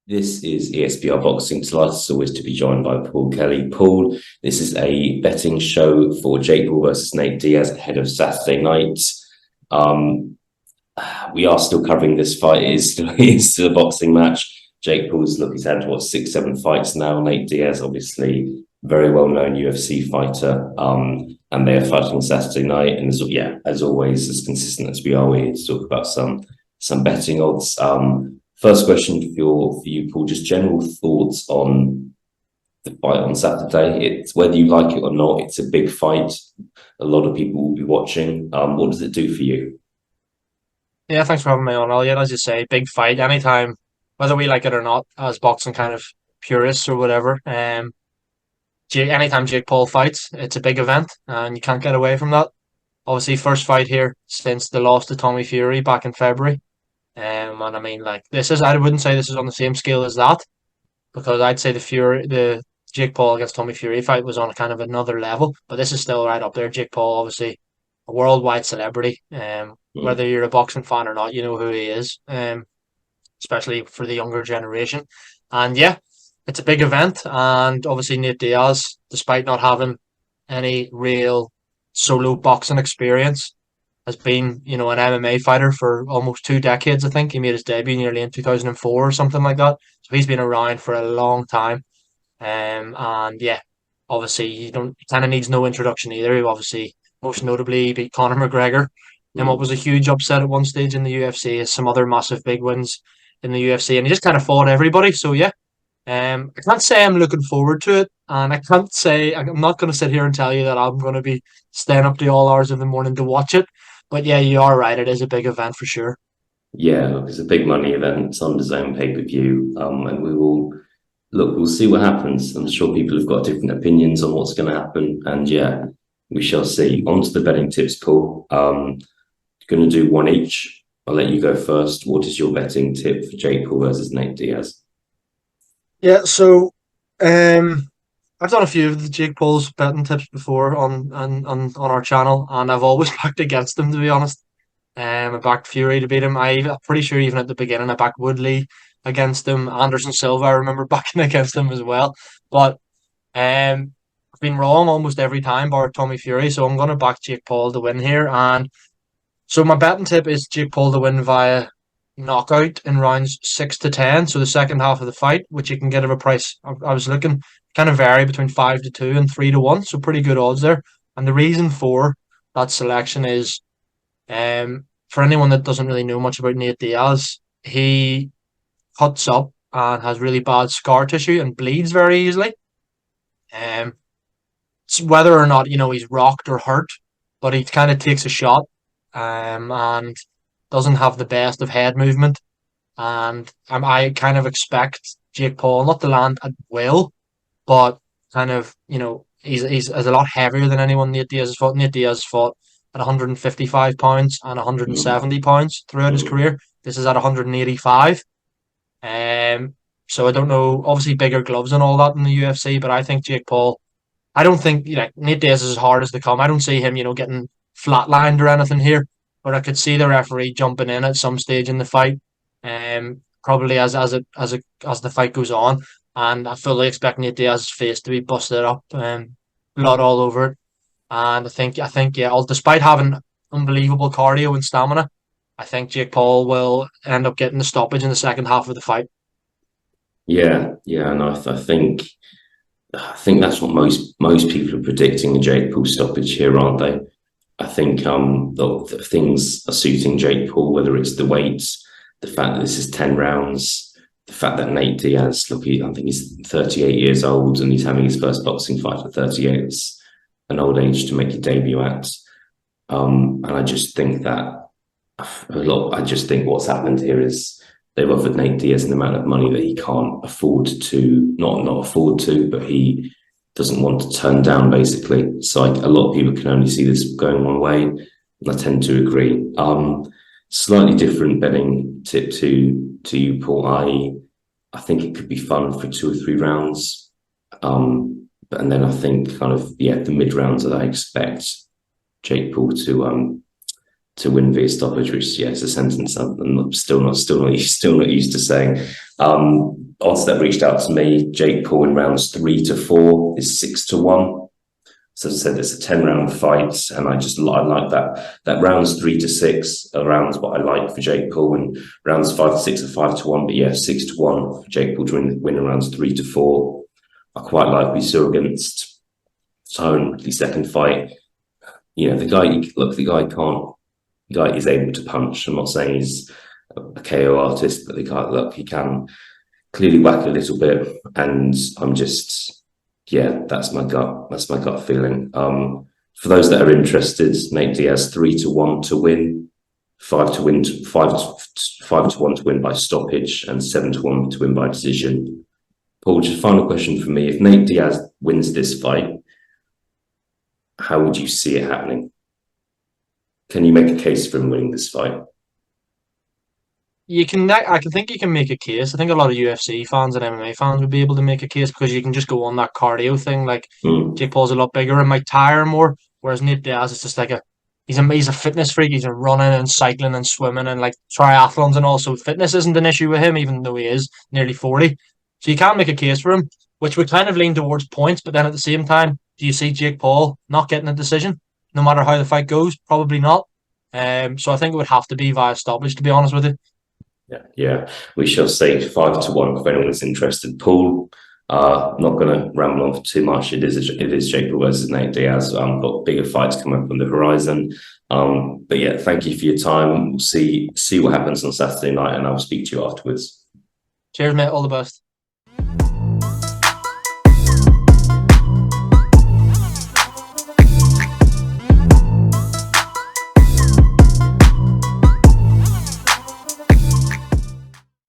This is ESPR Boxing. Delighted as always to be joined by Paul Kelly. Paul, this is a betting show for Jake Paul versus Nate Diaz ahead of Saturday night. We are still covering this fight. It is still a boxing match. Jake Paul's he's had 6-7 fights now. Nate Diaz, obviously very well-known UFC fighter. And they are fighting on Saturday night. And as always, as consistent as we are, we're here to talk about some betting odds. First question for you, Paul, just general thoughts on the fight on Saturday. It's whether you like it or not, it's a big fight. A lot of people will be watching. What does it do for you? Yeah, thanks for having me on, Elliot. As you say, big fight. Anytime, whether we like it or not, as boxing kind of purists or whatever, anytime Jake Paul fights, it's a big event, and you can't get away from that. Obviously, first fight here since the loss to Tommy Fury back in February. And I mean, like I wouldn't say this is on the same scale as that, because I'd say the Jake Paul against Tommy Fury fight was on a kind of another level, but this is still right up there. Jake Paul, obviously, a worldwide celebrity. Whether you're a boxing fan or not, you know who he is. Especially for the younger generation. And yeah, it's a big event. And obviously, Nate Diaz, despite not having any real solo boxing experience, has been, an MMA fighter for almost 2 decades, I think. He made his debut nearly in 2004 or something like that. So he's been around for a long time. And yeah, obviously, he kind of needs no introduction either. He obviously, most notably, beat Conor McGregor and what was a huge upset at one stage in the UFC, has some other massive big wins in the UFC, and he just kind of fought everybody. So yeah, I can't say I'm looking forward to it, and I can't say I'm not going to sit here and tell you that I'm going to be staying up to all hours of the morning to watch it. But yeah, you are right; it is a big event for sure. Yeah, look, it's a big money event. It's on the zone pay-per-view, and we'll see what happens. I'm sure people have got different opinions on what's going to happen, and yeah, we shall see. On to the betting tips, Paul. Going to do one each. I'll let you go first. What is your betting tip for Jake Paul versus Nate Diaz? Yeah, so I've done a few of the Jake Paul's betting tips before on our channel, and I've always backed against him, to be honest. I backed Fury to beat him. I'm pretty sure even at the beginning I backed Woodley against him. Anderson Silva, I remember backing against him as well. But I've been wrong almost every time, bar Tommy Fury. So I'm going to back Jake Paul to win here. And so my betting tip is Jake Paul to win via knockout in rounds 6 to 10. So the second half of the fight, which you can get at a price. I was looking kind of vary between 5 to 2 and 3 to 1. So pretty good odds there. And the reason for that selection is for anyone that doesn't really know much about Nate Diaz, he cuts up and has really bad scar tissue and bleeds very easily. Um, Whether or not he's rocked or hurt, but he kind of takes a shot, and doesn't have the best of head movement. And I kind of expect Jake Paul not to land at will, but kind of he's a lot heavier than anyone Nate Diaz has fought. Nate Diaz fought at 155 pounds and 170 pounds throughout his career. This is at 185. So I don't know. Obviously, bigger gloves and all that in the UFC, but I think Jake Paul. I don't think Nate Diaz is as hard as they come. I don't see him, getting flatlined or anything here, but I could see the referee jumping in at some stage in the fight, probably as the fight goes on, and I fully expect Nate Diaz's face to be busted up, blood all over it, and I think yeah, despite having unbelievable cardio and stamina, I think Jake Paul will end up getting the stoppage in the second half of the fight. Yeah, and I think that's what most people are predicting, the Jake Paul stoppage here, aren't they? I think the things are suiting Jake Paul, whether it's the weights, the fact that this is 10 rounds, the fact that Nate Diaz, I think he's 38 years old and he's having his first boxing fight at 38. It's an old age to make your debut at. And I just think I just think what's happened here is they've offered Nate Diaz an amount of money that he can't afford to, not afford to, but he doesn't want to turn down, basically. So a lot of people can only see this going one way, and I tend to agree. Slightly different betting tip to you, Paul. I think it could be fun for 2 or 3 rounds. And then I think the mid rounds that I expect Jake Paul to win via stoppage, which is a sentence I'm still not used to saying. odds that reached out to me, Jake Paul in rounds 3 to 4 is 6 to 1. So as I said, it's a 10-round fight, and I like that rounds 3 to 6 are rounds what I like for Jake Paul, and rounds 5 to 6 are 5 to 1. But yeah, 6 to 1 for Jake Paul to win rounds 3 to 4. I quite like what we saw against Tone, the second fight. You know, the guy is able to punch. I'm not saying he's a KO artist, but the guy, he can clearly whack a little bit, and I'm just. Yeah, that's my gut. That's my gut feeling. For those that are interested, Nate Diaz 3 to 1 to win, 5 to 1 to win by stoppage, and 7 to 1 to win by decision. Paul, just final question for me: if Nate Diaz wins this fight, how would you see it happening? Can you make a case for him winning this fight? I can think you can make a case. I think a lot of UFC fans and MMA fans would be able to make a case because you can just go on that cardio thing. Like Mm. Jake Paul's a lot bigger and might tire more, whereas Nate Diaz is just like he's a fitness freak. He's a running and cycling and swimming and like triathlons and all. So fitness isn't an issue with him, even though he is nearly 40. So you can't make a case for him, which would kind of lean towards points. But then at the same time, do you see Jake Paul not getting a decision, no matter how the fight goes? Probably not. So I think it would have to be via stoppage, to be honest with you. Yeah. We shall see. 5 to 1 if anyone's interested. Paul, not going to ramble on for too much. It is Jake Paul versus Nate Diaz. Got bigger fights coming up on the horizon. But yeah, thank you for your time. We'll see what happens on Saturday night, and I'll speak to you afterwards. Cheers, mate. All the best.